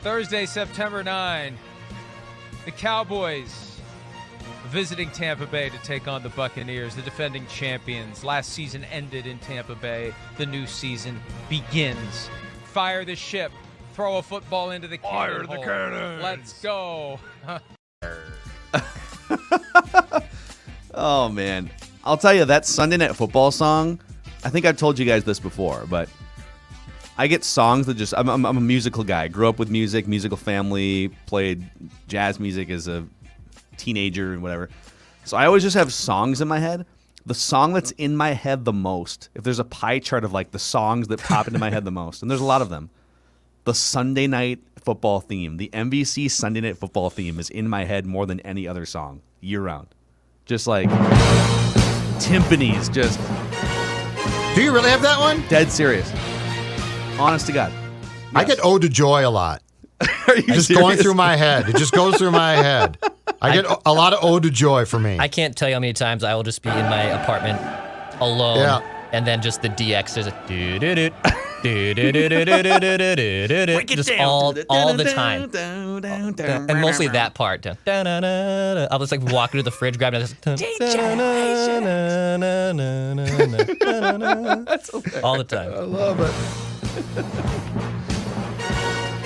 Thursday, September 9. The Cowboys visiting Tampa Bay to take on the Buccaneers, the defending champions. Last season ended in Tampa Bay. The new season begins. Fire the ship. Throw a football into the cannon. Fire the cannon. Let's go. Oh, man. I'll tell you, that Sunday Night Football song, I think I've told you guys this before, but I get songs that just, I'm a musical guy. Grew up with music, musical family, played jazz music as a teenager and whatever. So I always just have songs in my head. The song that's in my head the most, if there's a pie chart of like the songs that pop into my head the most, and there's a lot of them, the Sunday Night Football theme, the NBC Sunday Night Football theme is in my head more than any other song year round. Just like timpanis, just. Do you really have that one? Dead serious. Honest to God. Yes. I get Ode to Joy a lot. Are you just serious? going through my head. It just goes through my head. I get a lot of Ode to Joy for me. I can't tell you how many times I will just be in my apartment alone, and then just the DX is just all the time, and mostly that part. I'll just like walk into the fridge, grab it, all the time. I love it.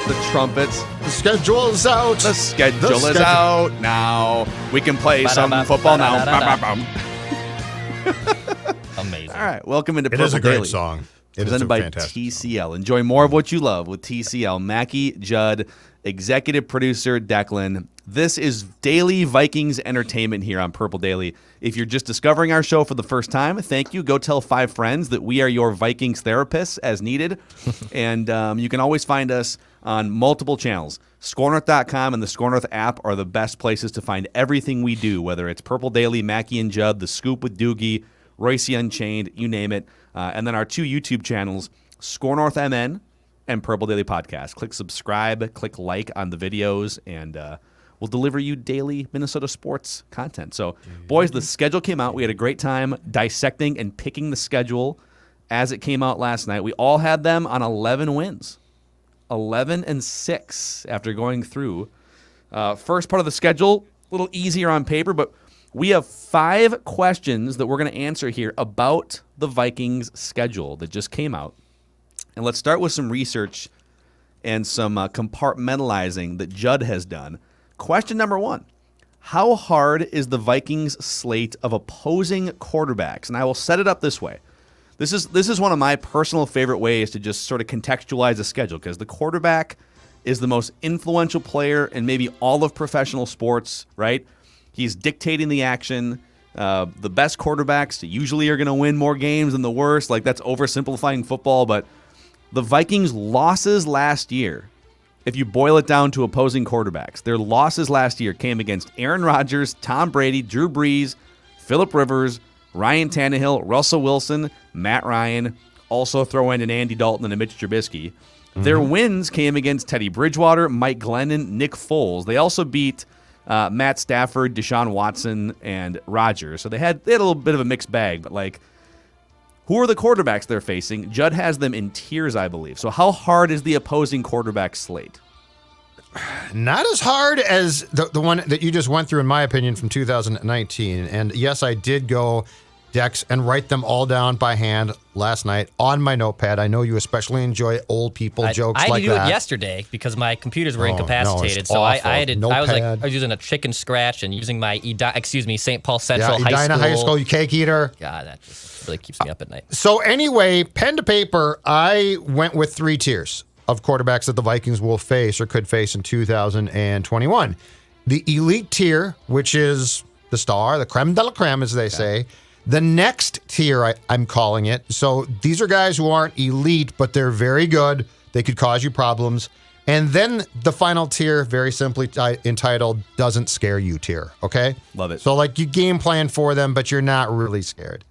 The trumpets. The schedule's out. The schedule is out now. We can play some football now. Amazing. All right, welcome into Purple It is a great Daily. song. It Presented is by fantastic TCL. Enjoy more of what you love with TCL. Mackie, Judd, executive producer Declan. This is daily Vikings entertainment here on Purple Daily. If you're just discovering our show for the first time, thank you. Go tell 5 friends that we are your Vikings therapists as needed. And you can always find us on multiple channels. ScoreNorth.com and the ScoreNorth app are the best places to find everything we do, whether it's Purple Daily, Mackie and Judd, The Scoop with Doogie, Royce Unchained, you name it. And then our 2 YouTube channels, ScoreNorth MN and Purple Daily Podcast. Click subscribe, click like on the videos, and we'll deliver you daily Minnesota sports content. So, boys, the schedule came out. We had a great time dissecting and picking the schedule as it came out last night. We all had them on 11 wins, 11-6 after going through. First part of the schedule, a little easier on paper, but we have 5 questions that we're going to answer here about the Vikings schedule that just came out. And let's start with some research and some compartmentalizing that Judd has done. Question number 1. How hard is the Vikings slate of opposing quarterbacks? And I will set it up this way. This is one of my personal favorite ways to just sort of contextualize a schedule, because the quarterback is the most influential player in maybe all of professional sports, right? He's dictating the action. The best quarterbacks usually are going to win more games than the worst. Like, that's oversimplifying football, but the Vikings' losses last year, if you boil it down to opposing quarterbacks, their losses last year came against Aaron Rodgers, Tom Brady, Drew Brees, Phillip Rivers, Ryan Tannehill, Russell Wilson, Matt Ryan, also throw in an Andy Dalton and a Mitch Trubisky. Their wins came against Teddy Bridgewater, Mike Glennon, Nick Foles. They also beat Matt Stafford, Deshaun Watson, and Rodgers. So they had a little bit of a mixed bag, but like, who are the quarterbacks they're facing? Judd has them in tiers, I believe. So how hard is the opposing quarterback slate? Not as hard as the one that you just went through, in my opinion, from 2019. And yes, I did go decks and write them all down by hand last night on my notepad. I know you especially enjoy old people jokes like that. I had to do it yesterday because my computers were incapacitated. So I was using a chicken scratch and using my St. Paul Central High School. Edina High School, you cake eater. God, that just really keeps me up at night. So anyway, pen to paper, I went with 3 tiers of quarterbacks that the Vikings will face or could face in 2021. The elite tier, which is the star, the creme de la creme, as they say. The next tier, I'm calling it. So these are guys who aren't elite, but they're very good. They could cause you problems. And then the final tier, very simply entitled Doesn't Scare You tier. Okay? Love it. So like you game plan for them, but you're not really scared.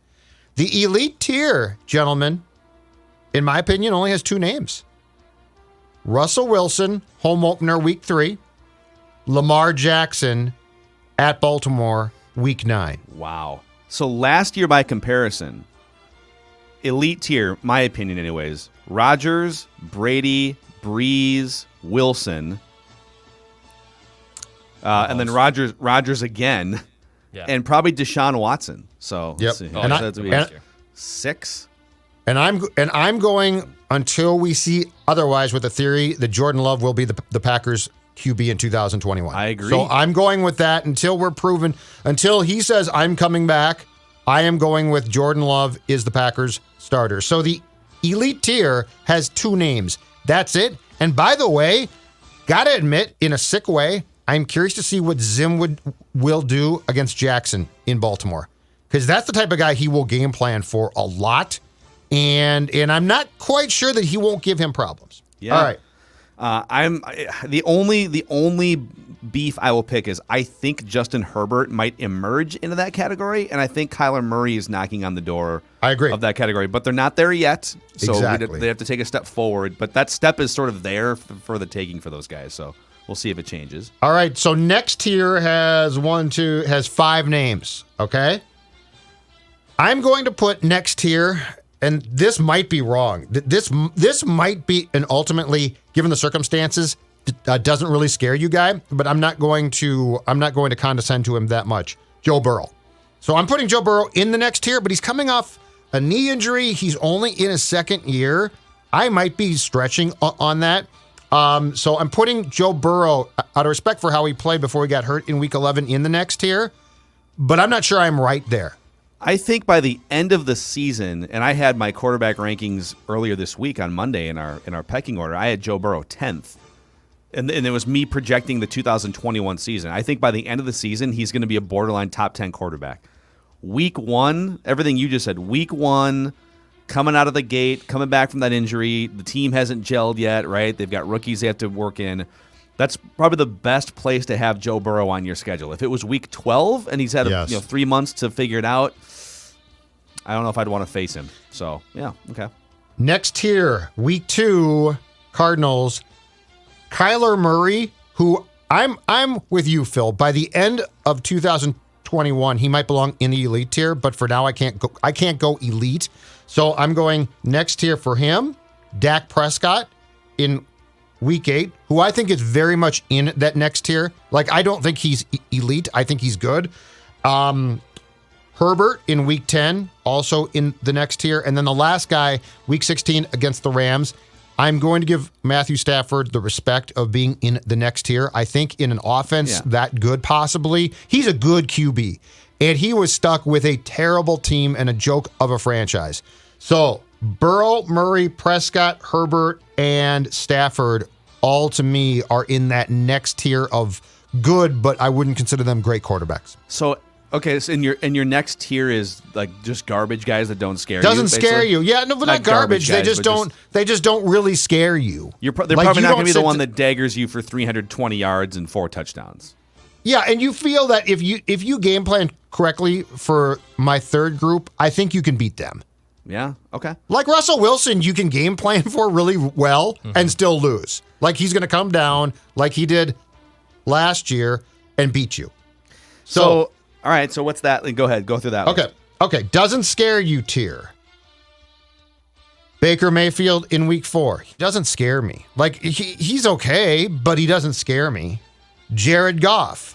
The elite tier, gentlemen, in my opinion, only has 2 names. Russell Wilson, home opener week 3. Lamar Jackson at Baltimore week 9. Wow. So last year, by comparison, elite tier, my opinion anyways, Rodgers, Brady, Breeze, Wilson, and then Rodgers again, and probably Deshaun Watson. So let's see. That's be 6. And I'm going until we see otherwise with the theory that Jordan Love will be the Packers QB in 2021. I agree. So I'm going with that until we're proven, until he says I'm coming back, I am going with Jordan Love is the Packers starter. So the elite tier has 2 names. That's it. And by the way, gotta admit, in a sick way, I'm curious to see what Zim will do against Jackson in Baltimore. Because that's the type of guy he will game plan for a lot. And I'm not quite sure that he won't give him problems. Yeah. All right. I'm the only beef I will pick is I think Justin Herbert might emerge into that category, and I think Kyler Murray is knocking on the door. I agree. Of that category, but they're not there yet. So exactly. They have to take a step forward, but that step is sort of there for the taking for those guys. So we'll see if it changes. All right. So next tier has 5 names. Okay. I'm going to put next tier, and this might be wrong. This might be, and ultimately, given the circumstances, doesn't really scare you guy. But I'm not going to condescend to him that much. Joe Burrow. So I'm putting Joe Burrow in the next tier, but he's coming off a knee injury. He's only in his 2nd year. I might be stretching on that. So I'm putting Joe Burrow, out of respect for how he played before he got hurt in Week 11, in the next tier. But I'm not sure I'm right there. I think by the end of the season, and I had my quarterback rankings earlier this week on Monday in our pecking order, I had Joe Burrow 10th. And it was me projecting the 2021 season. I think by the end of the season, he's going to be a borderline top 10 quarterback. Week 1, everything you just said, Week 1, coming out of the gate, coming back from that injury, the team hasn't gelled yet, right? They've got rookies they have to work in. That's probably the best place to have Joe Burrow on your schedule. If it was Week 12 and he's had 3 months to figure it out, I don't know if I'd want to face him. So, yeah, okay. Next tier, Week 2, Cardinals. Kyler Murray, who I'm with you, Phil. By the end of 2021, he might belong in the elite tier, but for now I can't go elite. So I'm going next tier for him. Dak Prescott in Week 8, who I think is very much in that next tier. Like, I don't think he's elite. I think he's good. Herbert in Week 10, also in the next tier. And then the last guy, Week 16 against the Rams. I'm going to give Matthew Stafford the respect of being in the next tier. I think in an offense that good, possibly, he's a good QB. And he was stuck with a terrible team and a joke of a franchise. So Burrow, Murray, Prescott, Herbert, and Stafford, all to me are in that next tier of good, but I wouldn't consider them great quarterbacks. So, okay, so in your next tier is like just garbage guys that don't scare you. Doesn't scare you. Yeah, no, but not garbage. Guys, they just don't really scare you. They're probably not going to be the one that daggers you for 320 yards and 4 touchdowns. Yeah, and you feel that if you game plan correctly for my third group, I think you can beat them. Yeah, okay. Like Russell Wilson, you can game plan for really well and still lose. Like he's going to come down like he did last year and beat you. So all right, so what's that? Go ahead, go through that. Okay. Doesn't scare you tier. Baker Mayfield in Week 4. He doesn't scare me. Like he's okay, but he doesn't scare me. Jared Goff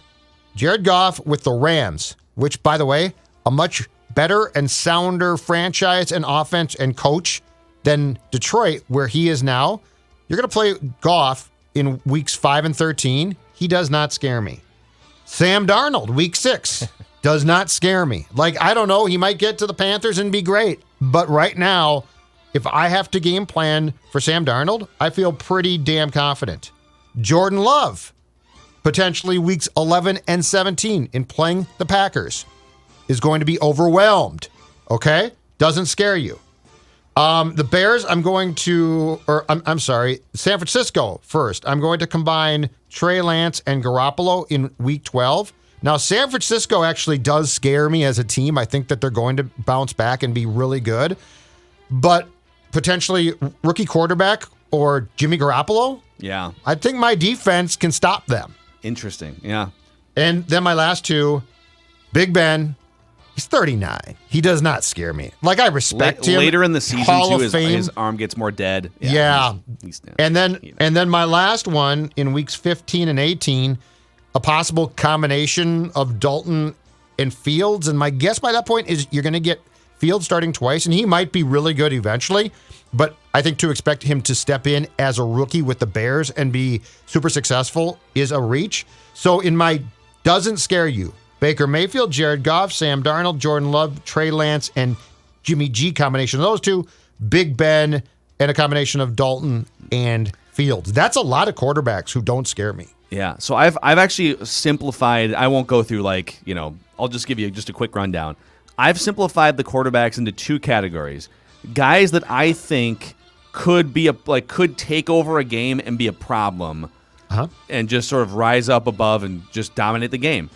with the Rams, which, by the way, a much better and sounder franchise and offense and coach than Detroit, where he is now. You're going to play Goff in Weeks 5 and 13. He does not scare me. Sam Darnold, Week 6, does not scare me. Like, I don't know, he might get to the Panthers and be great. But right now, if I have to game plan for Sam Darnold, I feel pretty damn confident. Jordan Love, potentially Weeks 11 and 17 in playing the Packers, is going to be overwhelmed. Okay? Doesn't scare you. The Bears, I'm sorry, San Francisco first. I'm going to combine Trey Lance and Garoppolo in Week 12. Now, San Francisco actually does scare me as a team. I think that they're going to bounce back and be really good. But potentially rookie quarterback or Jimmy Garoppolo? Yeah. I think my defense can stop them. Interesting, yeah. And then my last two, Big Ben. He's 39. He does not scare me. Like, I respect him. Later in the season, Hall too, of Fame. his arm gets more dead. Yeah. He's and then my last one in weeks 15 and 18, a possible combination of Dalton and Fields. And my guess by that point is you're going to get Fields starting twice, and he might be really good eventually. But I think to expect him to step in as a rookie with the Bears and be super successful is a reach. So in my doesn't scare you, Baker Mayfield, Jared Goff, Sam Darnold, Jordan Love, Trey Lance, and Jimmy G combination of those two, Big Ben, and a combination of Dalton and Fields. That's a lot of quarterbacks who don't scare me. Yeah, so I've actually simplified. I won't go through I'll just give you just a quick rundown. I've simplified the quarterbacks into two categories. Guys that I think could take over a game and be a problem, and just sort of rise up above and just dominate the game.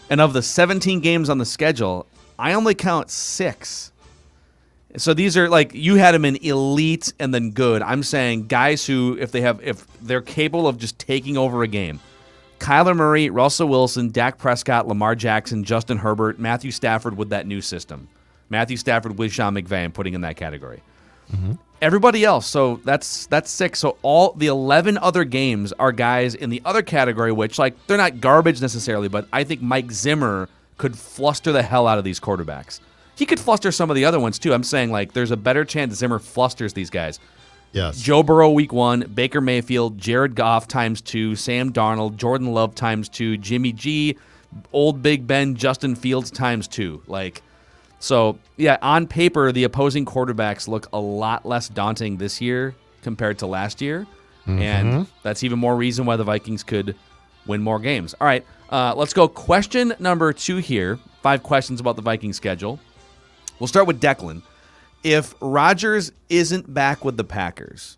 And of the 17 games on the schedule, I only count 6. So these are you had them in elite and then good. I'm saying guys who, if they're capable of just taking over a game. Kyler Murray, Russell Wilson, Dak Prescott, Lamar Jackson, Justin Herbert, Matthew Stafford with that new system. Matthew Stafford with Sean McVay, I'm putting in that category. Mm-hmm. Everybody else, so that's 6. So all the 11 other games are guys in the other category, which they're not garbage necessarily, but I think Mike Zimmer could fluster the hell out of these quarterbacks. He could fluster some of the other ones too. I'm saying there's a better chance Zimmer flusters these guys. Yes. Joe Burrow week 1, Baker Mayfield, Jared Goff ×2, Sam Darnold, Jordan Love ×2, Jimmy G, old Big Ben, Justin Fields ×2. So, yeah, on paper, the opposing quarterbacks look a lot less daunting this year compared to last year. Mm-hmm. And that's even more reason why the Vikings could win more games. All right, let's go. Question number 2 here. 5 questions about the Vikings schedule. We'll start with Declan. If Rodgers isn't back with the Packers,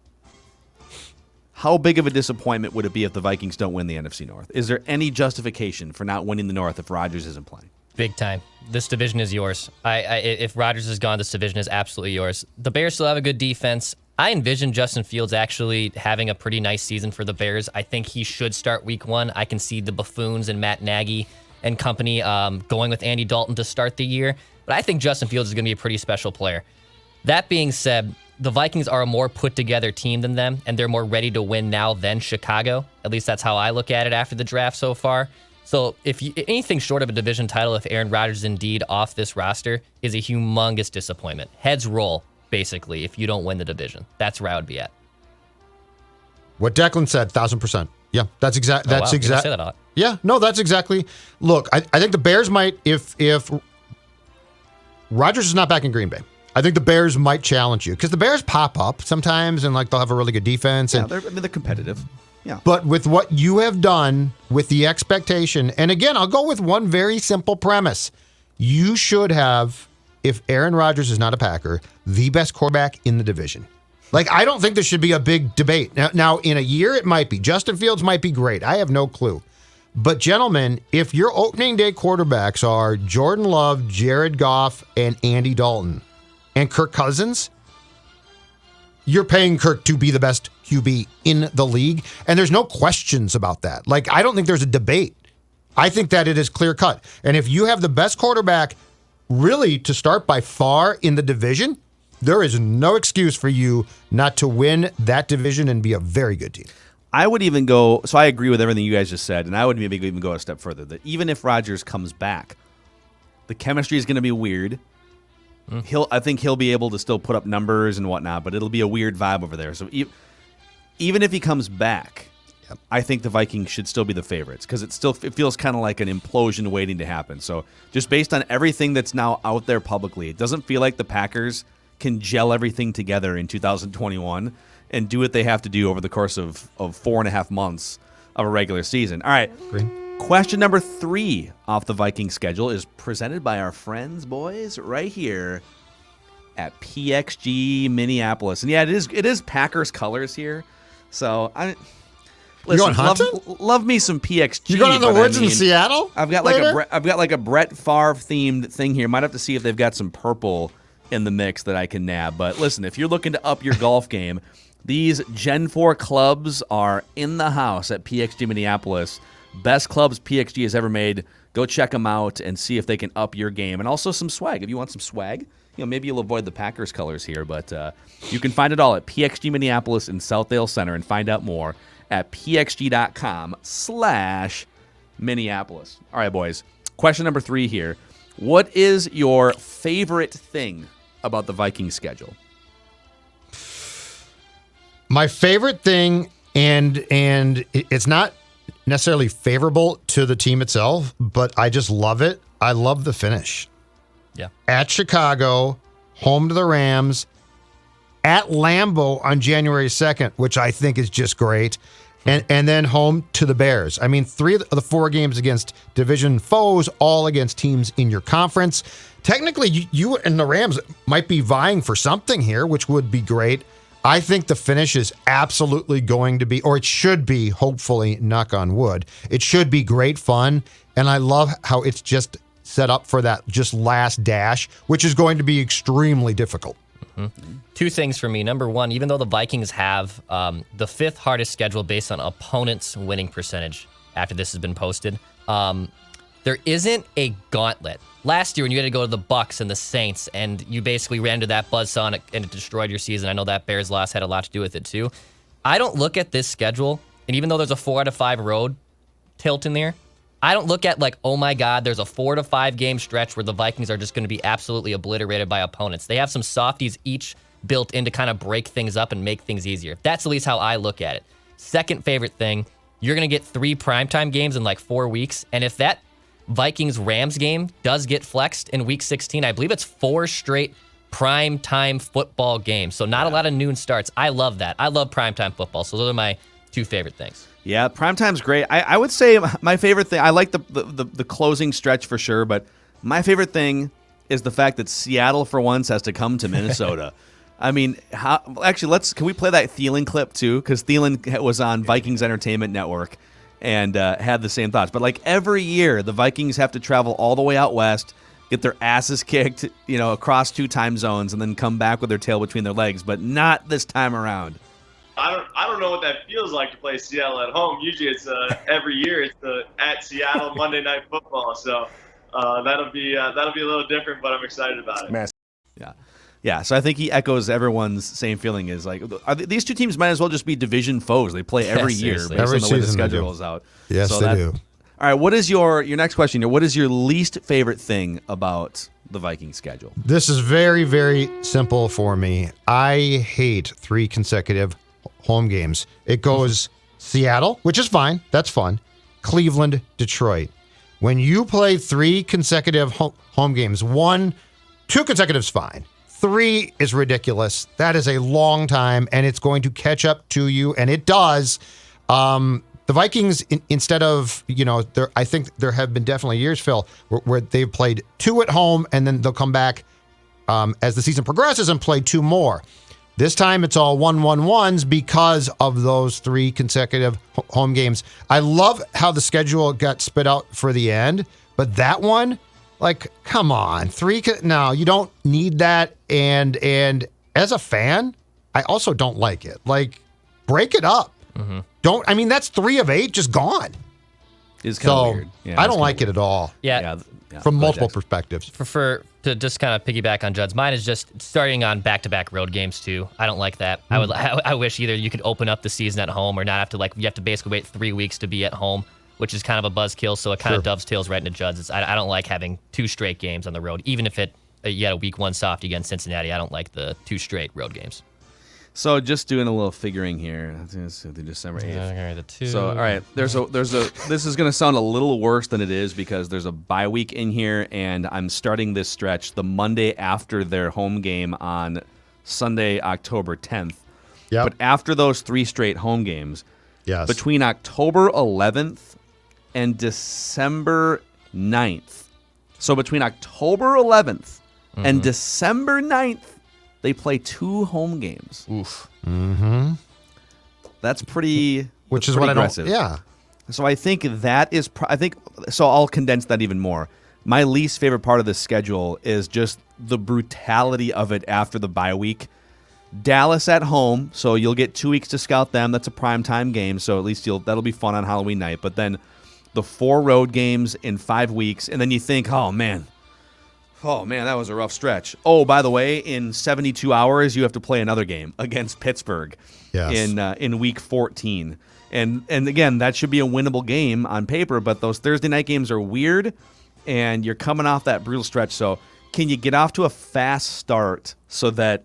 how big of a disappointment would it be if the Vikings don't win the NFC North? Is there any justification for not winning the North if Rodgers isn't playing? Big time. This division is yours. If Rodgers is gone, this division is absolutely yours. The Bears still have a good defense. I envision Justin Fields actually having a pretty nice season for the Bears. I think he should start week 1. I can see the buffoons and Matt Nagy and company going with Andy Dalton to start the year. But I think Justin Fields is going to be a pretty special player. That being said, the Vikings are a more put-together team than them, and they're more ready to win now than Chicago. At least that's how I look at it after the draft so far. So if anything short of a division title, if Aaron Rodgers is indeed off this roster, is a humongous disappointment. Heads roll, basically, if you don't win the division. That's where I would be at. What Declan said, 1,000%. Yeah, that's exactly. That's exactly. Say that a lot. Yeah, no, that's exactly. Look, I think the Bears might, if Rodgers is not back in Green Bay, I think the Bears might challenge you because the Bears pop up sometimes and they'll have a really good defense. Yeah, they're competitive. Yeah. But with what you have done with the expectation, and again, I'll go with one very simple premise. You should have, if Aaron Rodgers is not a Packer, the best quarterback in the division. I don't think there should be a big debate. Now, in a year, it might be. Justin Fields might be great. I have no clue. But, gentlemen, if your opening day quarterbacks are Jordan Love, Jared Goff, and Andy Dalton, and Kirk Cousins, you're paying Kirk to be the best QB in the league, and there's no questions about that. I don't think there's a debate. I think that it is clear cut. And if you have the best quarterback really to start by far in the division, there is no excuse for you not to win that division and be a very good team. I would even go, so I agree with everything you guys just said, and I would maybe even go a step further, that even if Rodgers comes back, the chemistry is going to be weird. I think he'll be able to still put up numbers and whatnot, but it'll be a weird vibe over there. So even if he comes back, I think the Vikings should still be the favorites because it feels kind of like an implosion waiting to happen. So just based on everything that's now out there publicly, it doesn't feel like the Packers can gel everything together in 2021 and do what they have to do over the course of 4.5 months of a regular season. All right. Great. Question number 3 off the Viking schedule is presented by our friends, boys, right here at PXG Minneapolis. And yeah, it is Packers colors here. So listen, love me some PXG. You going to the woods in Seattle? I've got like a Brett Favre themed thing here. Might have to see if they've got some purple in the mix that I can nab. But listen, if you're looking to up your golf game, these Gen 4 clubs are in the house at PXG Minneapolis. Best clubs PXG has ever made. Go check them out and see if they can up your game. And also some swag. If you want some swag, maybe you'll avoid the Packers colors here, but you can find it all at PXG Minneapolis in Southdale Center and find out more at pxg.com/Minneapolis. All right, boys. Question number 3 here. What is your favorite thing about the Vikings schedule? My favorite thing, and it's not necessarily favorable to the team itself, but I just love it. I love the finish. Yeah. At Chicago, home to the Rams, at Lambeau on January 2nd, which I think is just great, and then home to the Bears. I mean, 3 of the 4 games against division foes, all against teams in your conference. Technically, you and the Rams might be vying for something here, which would be great. I think the finish is absolutely going to be, or it should be, hopefully, knock on wood, it should be great fun. And I love how it's just set up for that just last dash, which is going to be extremely difficult. Mm-hmm. 2 things for me. Number 1, even though the Vikings have the 5th hardest schedule based on opponents' winning percentage after this has been posted, there isn't a gauntlet. Last year, when you had to go to the Bucs and the Saints, and you basically ran into that buzzsaw and it destroyed your season. I know that Bears loss had a lot to do with it too. I don't look at this schedule, and even though there's a 4 out of 5 road tilt in there, I don't look at like, oh my God, there's a 4 to 5 game stretch where the Vikings are just going to be absolutely obliterated by opponents. They have some softies each built in to kind of break things up and make things easier. That's at least how I look at it. Second favorite thing, you're going to get 3 primetime games in like 4 weeks, and if that Vikings-Rams game does get flexed in Week 16, I believe it's 4 straight primetime football games. So not a lot of noon starts. I love that. I love primetime football. So those are my 2 favorite things. Yeah, primetime's great. I would say my favorite thing, I like the closing stretch for sure, but my favorite thing is the fact that Seattle for once has to come to Minnesota. I mean, can we play that Thielen clip too? Because Thielen was on Vikings Entertainment Network and had the same thoughts. But like every year, the Vikings have to travel all the way out west, get their asses kicked, across 2 time zones, and then come back with their tail between their legs. But not this time around. I don't know what that feels like to play Seattle at home. Usually, it's every year it's at Seattle Monday Night Football. So that'll be a little different, but I'm excited about it. Yeah. So I think he echoes everyone's same feeling. Is like these 2 teams might as well just be division foes. They play every year based every on the way the season schedule rolls out. Yes, so they do. All right. What is your next question here? What is your least favorite thing about the Viking schedule? This is very, very simple for me. I hate 3 consecutive home games. It goes Seattle, which is fine. That's fun. Cleveland, Detroit. When you play 3 consecutive home games, 2 consecutive is fine. 3 is ridiculous. That is a long time, and it's going to catch up to you, and it does. The Vikings, instead of, I think there have been definitely years, Phil, where they've played 2 at home, and then they'll come back as the season progresses and play 2 more. This time it's all 1-1-1s because of those 3 consecutive home games. I love how the schedule got spit out for the end, but that one, like, come on, 3. No, you don't need that. And as a fan, I also don't like it. Like, break it up. Mm-hmm. That's 3 of 8 just gone. It's kind of weird. Yeah, I don't like it at all. Yeah. From multiple perspectives. To just kind of piggyback on Judd's, mine is just starting on back-to-back road games too. I don't like that. I wish either you could open up the season at home or not have to you have to basically wait 3 weeks to be at home, which is kind of a buzzkill. So it kind of dovetails right into Judd's. I don't like having 2 straight games on the road, even if you had a week 1 softie against Cincinnati. I don't like the 2 straight road games. So just doing a little figuring here. The December 8th. The 2. So all right, there's a. This is going to sound a little worse than it is because there's a bye week in here, and I'm starting this stretch the Monday after their home game on Sunday, October 10th. Yep. But after those 3 straight home games, yes, between October 11th and December 9th. So between October 11th and December 9th. They play 2 home games. Oof. Mm-hmm. That's pretty. Which is pretty what aggressive. I don't. Yeah. So I think that is. So. I'll condense that even more. My least favorite part of this schedule is just the brutality of it after the bye week. Dallas at home, so you'll get 2 weeks to scout them. That's a primetime game, so at least that'll be fun on Halloween night. But then the 4 road games in 5 weeks, and then you think, oh man, that was a rough stretch. Oh, by the way, in 72 hours, you have to play another game against Pittsburgh in week 14. And again, that should be a winnable game on paper, but those Thursday night games are weird, and you're coming off that brutal stretch. So can you get off to a fast start so that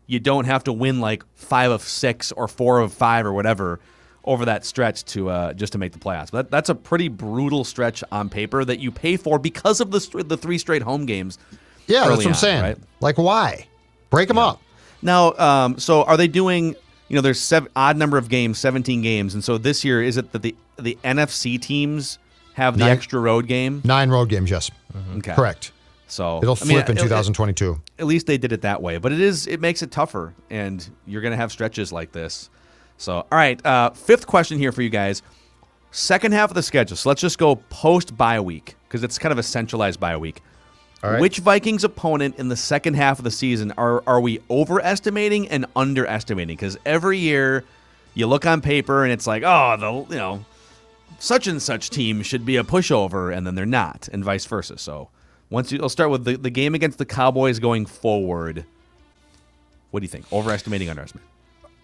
you don't have to win like 5 of 6 or 4 of 5 or whatever over that stretch to just to make the playoffs? But that's a pretty brutal stretch on paper that you pay for because of the 3 straight home games. Yeah, that's what I'm saying. Right? Like, why? Break them up. Now, so are they doing? There's odd number of games, 17 games, and so this year is it that the NFC teams have the extra road game? 9 road games, yes. Mm-hmm. Okay, correct. So it'll flip in 2022. At least they did it that way, but it makes it tougher, and you're going to have stretches like this. So, all right, 5th question here for you guys. Second half of the schedule. So let's just go post-bye week because it's kind of a centralized bye week. All right. Which Vikings opponent in the second half of the season are we overestimating and underestimating? Because every year you look on paper and it's like, such and such team should be a pushover, and then they're not, and vice versa. So I'll start with the game against the Cowboys going forward. What do you think? Overestimating, underestimating?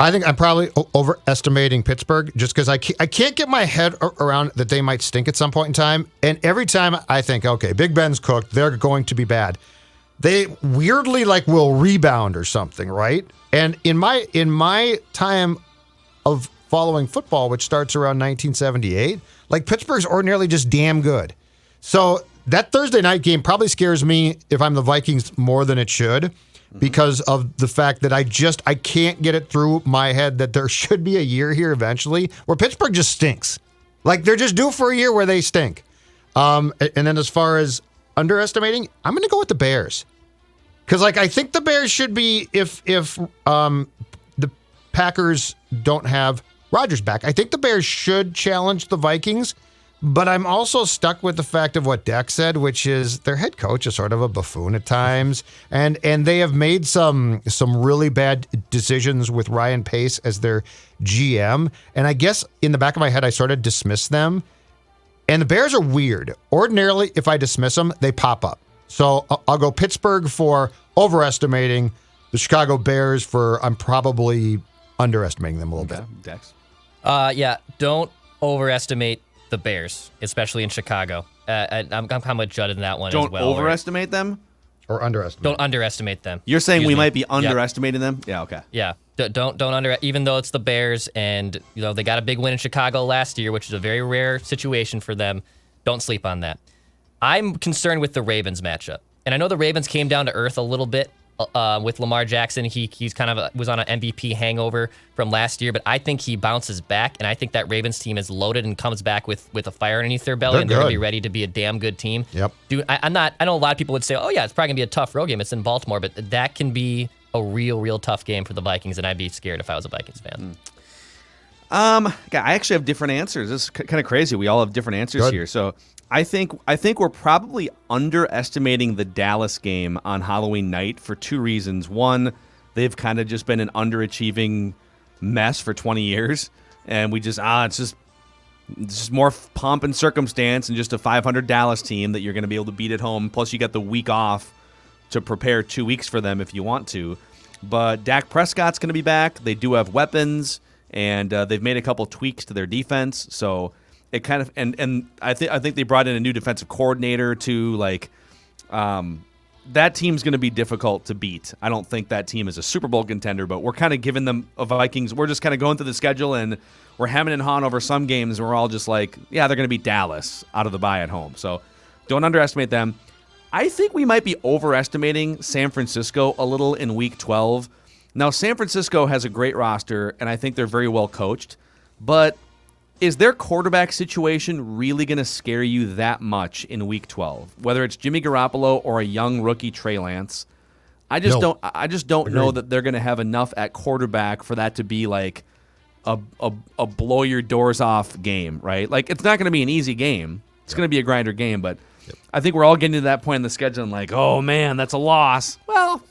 I think I'm probably overestimating Pittsburgh just because I can't get my head around that they might stink at some point in time. And every time I think, okay, Big Ben's cooked, they're going to be bad. They weirdly will rebound or something, right? And in my time of following football, which starts around 1978, Pittsburgh's ordinarily just damn good. So that Thursday night game probably scares me if I'm the Vikings more than it should, because of the fact that I can't get it through my head that there should be a year here eventually where Pittsburgh just stinks. They're just due for a year where they stink. And then as far as underestimating, I'm going to go with the Bears. Because I think the Bears should be, if the Packers don't have Rodgers back, I think the Bears should challenge the Vikings. But I'm also stuck with the fact of what Dak said, which is their head coach is sort of a buffoon at times, and they have made some really bad decisions with Ryan Pace as their GM. And I guess in the back of my head, I sort of dismiss them. And the Bears are weird. Ordinarily, if I dismiss them, they pop up. So I'll go Pittsburgh for overestimating, the Chicago Bears for I'm probably underestimating them a little bit. Dex? Don't overestimate the Bears, especially in Chicago. I'm kind of with Judd in that one as well. Don't overestimate them? Or underestimate? Don't underestimate them. You're saying we might be underestimating them? Yeah, okay. Yeah. Don't even though it's the Bears and they got a big win in Chicago last year, which is a very rare situation for them. Don't sleep on that. I'm concerned with the Ravens matchup. And I know the Ravens came down to earth a little bit with Lamar Jackson. He's kind of was on an MVP hangover from last year, but I think he bounces back, and I think that Ravens team is loaded and comes back with a fire underneath their belly, and they're going to be ready to be a damn good team. Yep. Dude, I know a lot of people would say, oh yeah, it's probably going to be a tough road game. It's in Baltimore, but that can be a real tough game for the Vikings, and I'd be scared if I was a Vikings fan. I actually have different answers. This is kind of crazy. We all have different answers here. So I think we're probably underestimating the Dallas game on Halloween night for 2 reasons. One, they've kind of just been an underachieving mess for 20 years, and we just it's just more pomp and circumstance and just a 500 Dallas team that you're going to be able to beat at home. Plus, you got the week off to prepare 2 weeks for them if you want to. But Dak Prescott's going to be back. They do have weapons, and they've made a couple tweaks to their defense. So it kind of and I think they brought in a new defensive coordinator too. That team's going to be difficult to beat. I don't think that team is a Super Bowl contender, but we're kind of giving them a Vikings. We're just kind of going through the schedule and we're hemming and hawing over some games, and we're all just like, yeah, they're going to beat Dallas out of the bye at home. So don't underestimate them. I think we might be overestimating San Francisco a little in Week 12. Now, San Francisco has a great roster, and I think they're very well coached, but is their quarterback situation really going to scare you that much in Week 12? Whether it's Jimmy Garoppolo or a young rookie Trey Lance, I just don't know that they're going to have enough at quarterback for that to be like a blow your doors off game, right? It's not going to be an easy game. It's going to be a grinder game, but I think we're all getting to that point in the schedule and like, oh man, that's a loss. Well,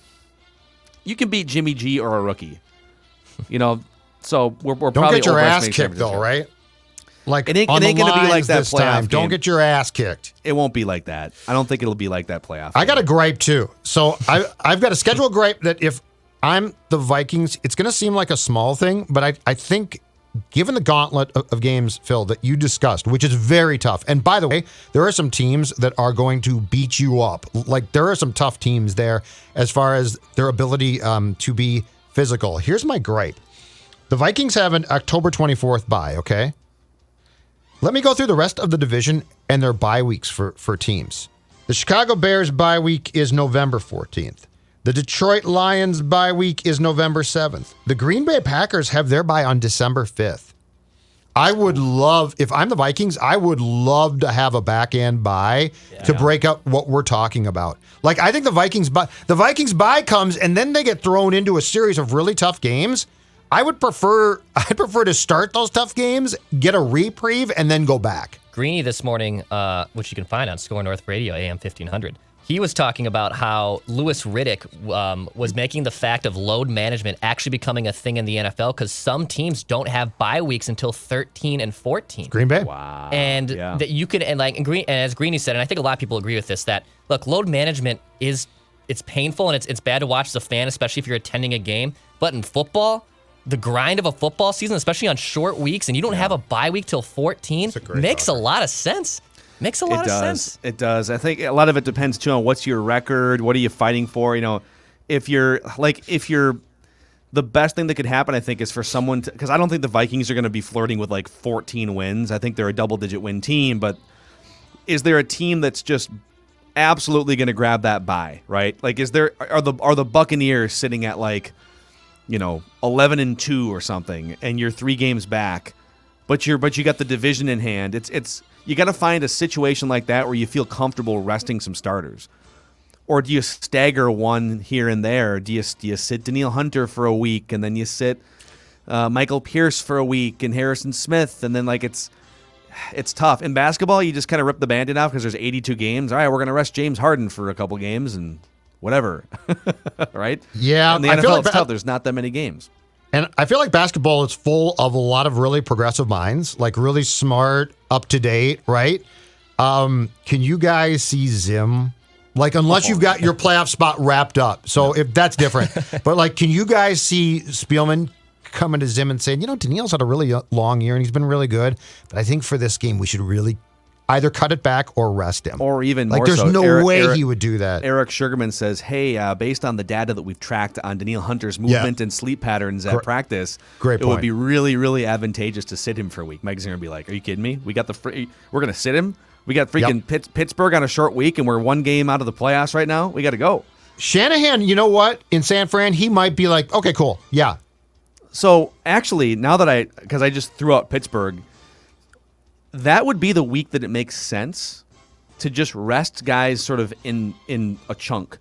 you can beat Jimmy G or a rookie, so we're don't probably get your ass kicked though, right? like It ain't on the gonna be like lines that this playoff time. game. Don't get your ass kicked. It won't be like that. I don't think it'll be like that playoff. I got a gripe too. So I've got a schedule gripe that if I'm the Vikings, it's going to seem like a small thing, but I think given the gauntlet of games, Phil, that you discussed, which is very tough. And by the way, there are some teams that are going to beat you up. Like there are some tough teams there as far as their ability to be physical. Here's my gripe. The Vikings have an October 24th bye, okay? Let me go through the rest of the division and their bye weeks for teams. The Chicago Bears bye week is November 14th. The Detroit Lions bye week is November 7th. The Green Bay Packers have their bye on December 5th. I would love, if I'm the Vikings, I would love to have a back end bye to break up what we're talking about. Like, I think the Vikings bye comes and then they get thrown into a series of really tough games. I'd prefer to start those tough games, get a reprieve, and then go back. Greeny this morning, which you can find on Score North Radio, AM 1500, he was talking about how Louis Riddick was making the fact of load management actually becoming a thing in the NFL because some teams don't have bye weeks until 13 and 14. Green Bay. Wow. And that you could, and as Greeny said, and I think a lot of people agree with this, that look, load management it's painful and it's bad to watch as a fan, especially if you're attending a game. But in football, the grind of a football season, especially on short weeks, and you don't have a bye week till 14, makes a lot of sense. Makes a lot of sense. It does. I think a lot of it depends too on what's your record, what are you fighting for. You know, if you're the best thing that could happen, I think, is for someone to, because I don't think the Vikings are going to be flirting with like 14 wins. I think they're a double-digit win team, but is there a team that's just absolutely going to grab that bye, right? Like, are the Buccaneers sitting at like, 11-2 or something, and you're 3 games back, but you got the division in hand. It's you got to find a situation like that where you feel comfortable resting some starters, or do you stagger one here and there? Do you sit Danielle Hunter for a week, and then you sit Michael Pierce for a week, and Harrison Smith, and then like it's tough. In basketball, you just kind of rip the Band-Aid off because there's 82 games. All right, we're going to rest James Harden for a couple games and whatever, right? Yeah, in the NFL, it's tough. There's not that many games. And I feel like basketball is full of a lot of really progressive minds, like really smart, up to date, right? Can you guys see Zim? Like, unless you've got your playoff spot wrapped up. So if that's different. But like, can you guys see Spielman coming to Zim and saying, Daniel's had a really long year and he's been really good, but I think for this game we should really either cut it back or rest him. Or even like, more there's so, no way he would do that. Eric Sugarman says, hey, based on the data that we've tracked on Danielle Hunter's movement and sleep patterns at practice, Great it would be really, really advantageous to sit him for a week. Mike's going to be like, are you kidding me? We're going to sit him? We got freaking Pittsburgh on a short week, and we're 1 game out of the playoffs right now? We got to go. Shanahan, you know what? In San Fran, he might be like, okay, cool. Yeah. So, actually, now that because I just threw out Pittsburgh, that would be the week that it makes sense to just rest guys sort of in a chunk.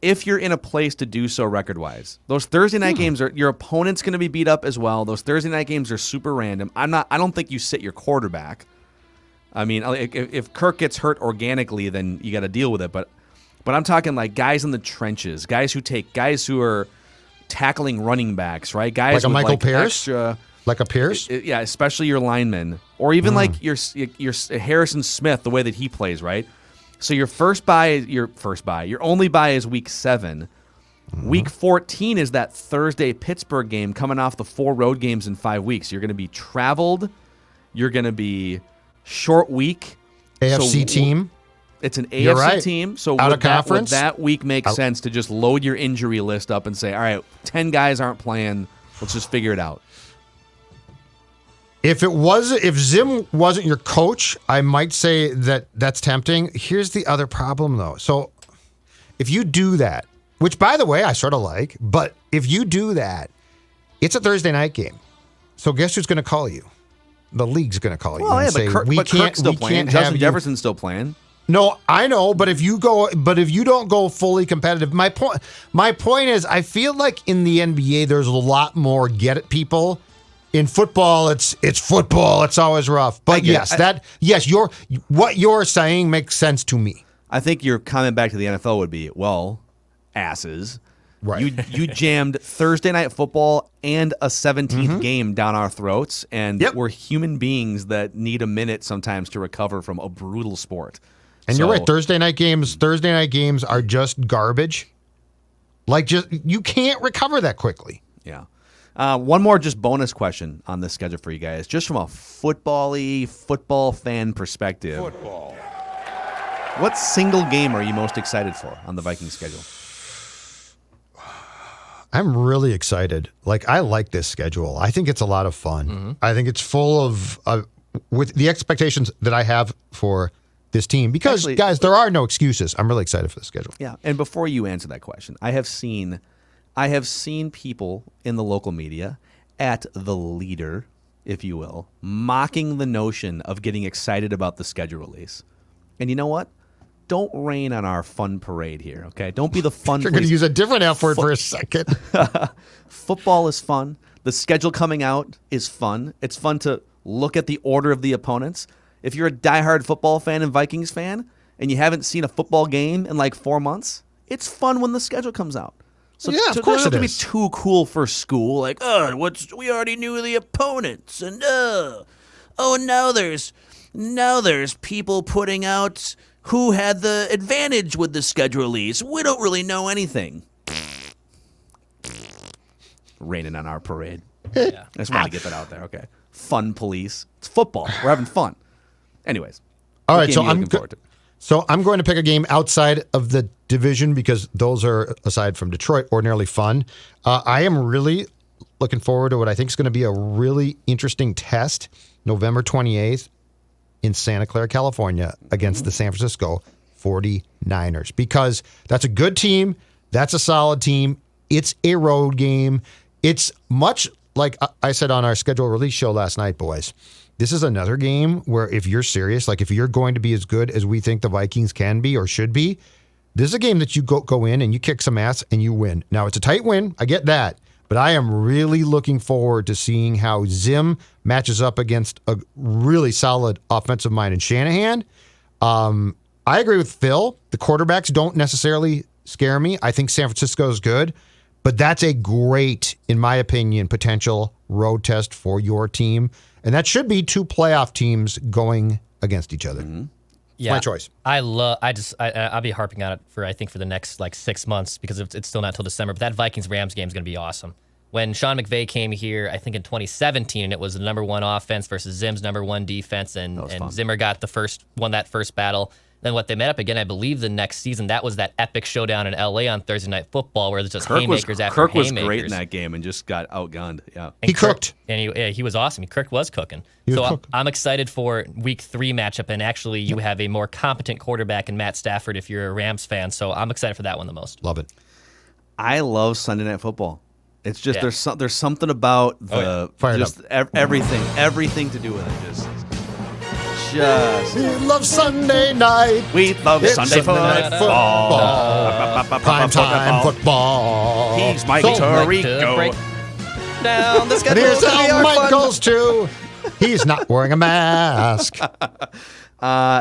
If you're in a place to do so record-wise. Those Thursday night games your opponent's going to be beat up as well. Those Thursday night games are super random. I don't think you sit your quarterback. I mean, if Kirk gets hurt organically, then you got to deal with it. But I'm talking like guys in the trenches, guys who are tackling running backs, right? Guys like a with Michael like Pierce? Extra, like a Pierce? Yeah, especially your linemen. Or even like your Harrison Smith, the way that he plays, right? So your only bye is week 7. Week 14 is that Thursday Pittsburgh game coming off the 4 road games in 5 weeks. You're going to be traveled. You're going to be short week. AFC team. It's an AFC team. So would conference? that week make sense to just load your injury list up and say, all right, 10 guys aren't playing. Let's just figure it out. If Zim wasn't your coach, I might say that's tempting. Here's the other problem, though. So if you do that, which, by the way, I sort of like, but if you do that, it's a Thursday night game. So guess who's going to call you? The league's going to call you and say, Kirk's still playing. Justin Jefferson's still playing. No, I know, but if you don't go fully competitive, my point is, I feel like in the NBA there's a lot more get it people. In football, it's football. It's always rough. But what you're saying makes sense to me. I think your comment back to the NFL would be, well, asses. Right. You jammed Thursday Night Football and a 17th game down our throats, and we're human beings that need a minute sometimes to recover from a brutal sport. And you're right. Thursday night games are just garbage. You can't recover that quickly. Yeah. One more just bonus question on this schedule for you guys, just from a football fan perspective. Football. What single game are you most excited for on the Vikings schedule? I'm really excited. I like this schedule. I think it's a lot of fun. I think it's full of with the expectations that I have for this team. Because, guys, there are no excuses. I'm really excited for the schedule. Yeah, and before you answer that question, I have seen people in the local media at the leader, if you will, mocking the notion of getting excited about the schedule release. And you know what? Don't rain on our fun parade here, okay? Don't be the fun. You're going to use a different F word for a second. Football is fun. The schedule coming out is fun. It's fun to look at the order of the opponents. If you're a diehard football fan and Vikings fan, and you haven't seen a football game in 4 months, it's fun when the schedule comes out. So yeah, of course it don't is. Be too cool for school. We already knew the opponents, and now there's people putting out who had the advantage with the schedule release. We don't really know anything. Raining on our parade. Yeah. I just want to get that out there. Okay. Fun police. It's football. We're having fun. Anyways. All right. So I'm going to pick a game outside of the division because those are, aside from Detroit, ordinarily fun. I am really looking forward to what I think is going to be a really interesting test, November 28th in Santa Clara, California, against the San Francisco 49ers. Because that's a good team. That's a solid team. It's a road game. It's much like I said on our schedule release show last night, boys. This is another game where if you're serious, if you're going to be as good as we think the Vikings can be or should be, this is a game that you go in and you kick some ass and you win. Now, it's a tight win. I get that. But I am really looking forward to seeing how Zim matches up against a really solid offensive mind in Shanahan. I agree with Phil. The quarterbacks don't necessarily scare me. I think San Francisco is good. But that's a great, in my opinion, potential road test for your team. And that should be two playoff teams going against each other. Mm-hmm. Yeah, my choice. I'll be harping on it for the next 6 months because it's still not till December. But that Vikings-Rams game is going to be awesome. When Sean McVay came here, I think in 2017, it was the number one offense versus Zim's number one defense, and Zimmer won that first battle. Then what they met up again, I believe the next season, that was that epic showdown in LA on Thursday Night Football where there's just haymakers after Kirk haymakers. was great in that game and just got outgunned. Yeah, he cooked. And he was awesome. Kirk was cooking. I'm excited for Week 3 matchup, and actually you have a more competent quarterback in Matt Stafford if you're a Rams fan. So I'm excited for that one the most. Love it. I love Sunday Night Football. It's just there's something about everything to do with it. We love Sunday night. We love Sunday football. Prime time football. He's Mike Tirico. Down the And schedule. here's how Mike goes to. He's not wearing a mask.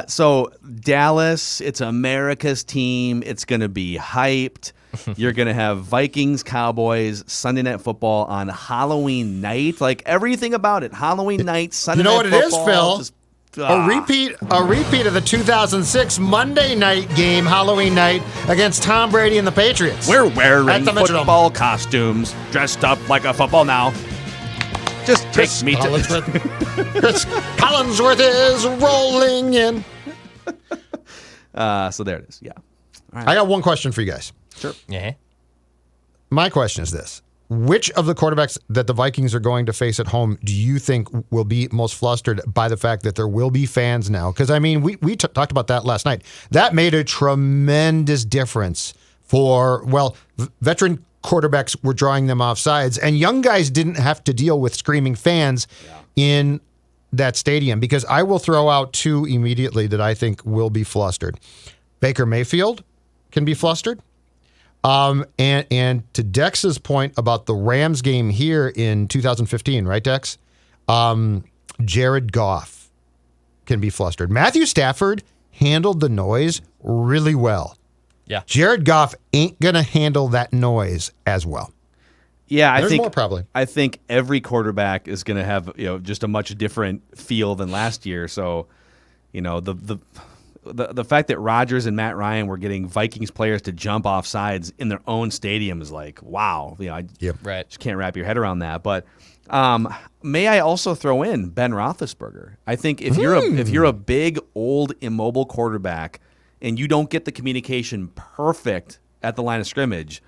So Dallas, it's America's team. It's going to be hyped. You're going to have Vikings, Cowboys, Sunday Night Football on Halloween night. Everything about it. Halloween night, Sunday Night Football. You know what it is, Phil? A repeat of the 2006 Monday night game, Halloween night, against Tom Brady and the Patriots. We're wearing football costumes, dressed up like a football now. Just take me to... Chris Collinsworth is rolling in. So there it is, yeah. All right. I got one question for you guys. Sure. Yeah. My question is this. Which of the quarterbacks that the Vikings are going to face at home do you think will be most flustered by the fact that there will be fans now? Because, we talked about that last night. That made a tremendous difference for, veteran quarterbacks were drawing them off sides, and young guys didn't have to deal with screaming fans in that stadium. Because I will throw out two immediately that I think will be flustered. Baker Mayfield can be flustered. And to Dex's point about the Rams game here in 2015, right, Dex? Jared Goff can be flustered. Matthew Stafford handled the noise really well Yeah. Jared Goff ain't going to handle that noise as well. Yeah, There's more probably. I think every quarterback is going to have just a much different feel than last year. So, the fact that Rodgers and Matt Ryan were getting Vikings players to jump off sides in their own stadium is like, wow. I Right. just can't wrap your head around that. But may I also throw in Ben Roethlisberger? I think if you're a big, old, immobile quarterback and you don't get the communication perfect at the line of scrimmage,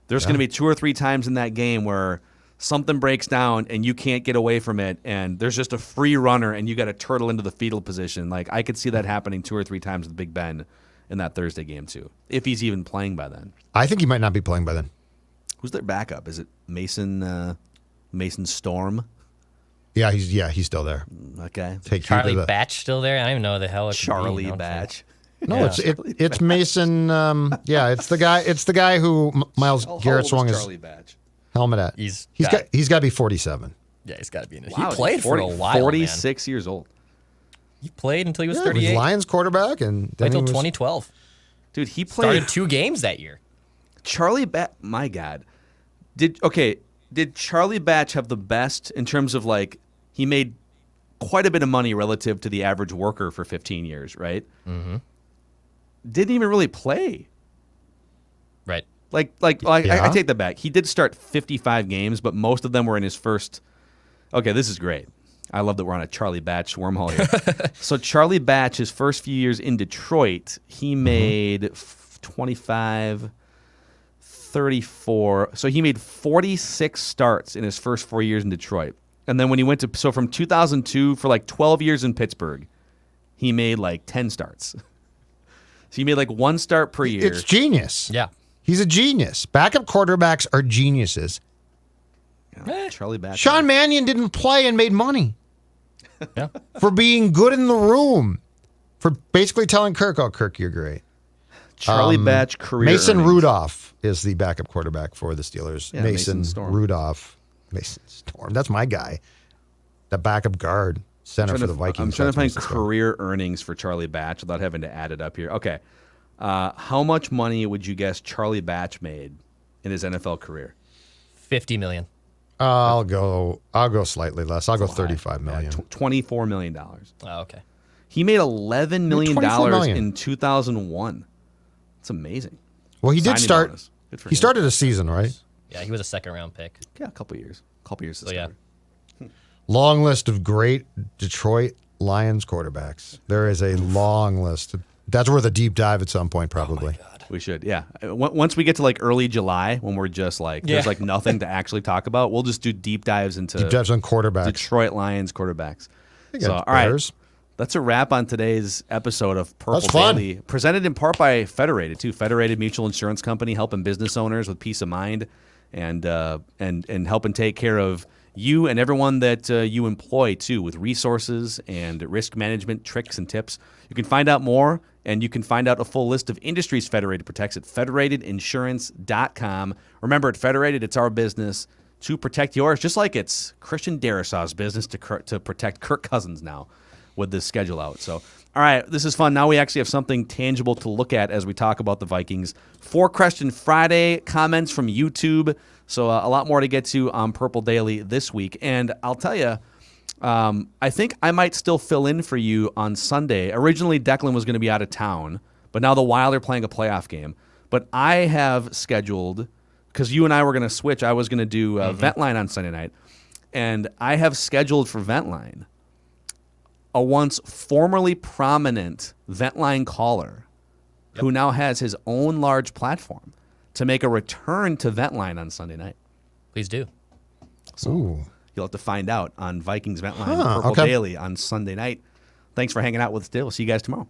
there's going to be 2 or 3 times in that game where something breaks down and you can't get away from it, and there's just a free runner and you got to turtle into the fetal position. Like, I could see that happening 2 or 3 times with Big Ben in that Thursday game too, if he's even playing by then. I think he might not be playing by then. Who's their backup? Is it Mason Storm? Yeah, he's still there. Okay. Take Charlie heed of the- Batch still there? I don't even know the hell it could Charlie be. Batch. No, it's Mason. It's the guy. It's the guy who Myles Garrett swung his Charlie Batch. helmet at. He's got to be 47. Yeah, he's got to be in it. Wow, He played for a while, 46 years old. He played until he was Yeah, 38. he was Lions quarterback, and then until he was, 2012. Dude, he played Started 2 games that year. Charlie Batch. My God. Did Charlie Batch have the best in terms of, like, he made quite a bit of money relative to the average worker for 15 years, right? Mm-hmm. Didn't even really play. Right. I take that back. He did start 55 games, but most of them were in his first. Okay, this is great. I love that we're on a Charlie Batch wormhole here. So Charlie Batch, his first few years in Detroit, he made 25, 34. So he made 46 starts in his first 4 years in Detroit. And then when he went to, from 2002 for like 12 years in Pittsburgh, he made like 10 starts. So he made like 1 start per year. It's genius. Yeah. He's a genius. Backup quarterbacks are geniuses. Charlie Batch. Sean Mannion didn't play and made money Yeah. for being good in the room, for basically telling Kirk, "Oh, Kirk, you're great." Charlie Batch career Mason earnings. Rudolph is the backup quarterback for the Steelers. Yeah, Mason Storm. Rudolph. Mason Storm. That's my guy. The backup guard center for the Vikings. I'm trying to find That's Mason Storm. career earnings for Charlie Batch without having to add it up here. Okay. How much money would you guess Charlie Batch made in his NFL career? $50 million. I'll go slightly less. I'll go 35 million. $24 million. Oh, okay. He made $11 million $24 million. in 2001. That's amazing. Well, he did Signing start. bonus. Good for He him. started a season, right? Yeah, he was a second-round pick. Yeah, a couple years. To So, yeah. start. Long list of great Detroit Lions quarterbacks. There is a long list. That's worth a deep dive at some point, probably. We should, yeah. Once we get to like early July, when we're just like, there's like nothing to actually talk about, we'll just do deep dives into Deep dives on quarterbacks. Detroit Lions quarterbacks. I So, got all right. Bears. That's a wrap on today's episode of Purple That's fun. Daily, presented in part by Federated, too. Federated Mutual Insurance Company, helping business owners with peace of mind and helping take care of you and everyone that you employ, too, with resources and risk management tricks and tips. You can find out more, and you can find out a full list of industries Federated protects at federatedinsurance.com. Remember, at Federated, it's our business to protect yours, just like it's Christian Darrisaw's business to protect Kirk Cousins now with this schedule out. So, all right, this is fun. Now we actually have something tangible to look at as we talk about the Vikings. 4-Question Friday, comments from YouTube. So a lot more to get to on Purple Daily this week. And I'll tell you, I think I might still fill in for you on Sunday. Originally, Declan was going to be out of town, but now the Wild are playing a playoff game. But I have scheduled, because you and I were going to switch, I was going to do Ventline on Sunday night. And I have scheduled for Ventline a once formerly prominent Ventline caller who now has his own large platform to make a return to Ventline on Sunday night. Please do. Ooh. You'll have to find out on Vikings Ventline Purple okay. Daily on Sunday night. Thanks for hanging out with us today. We'll see you guys tomorrow.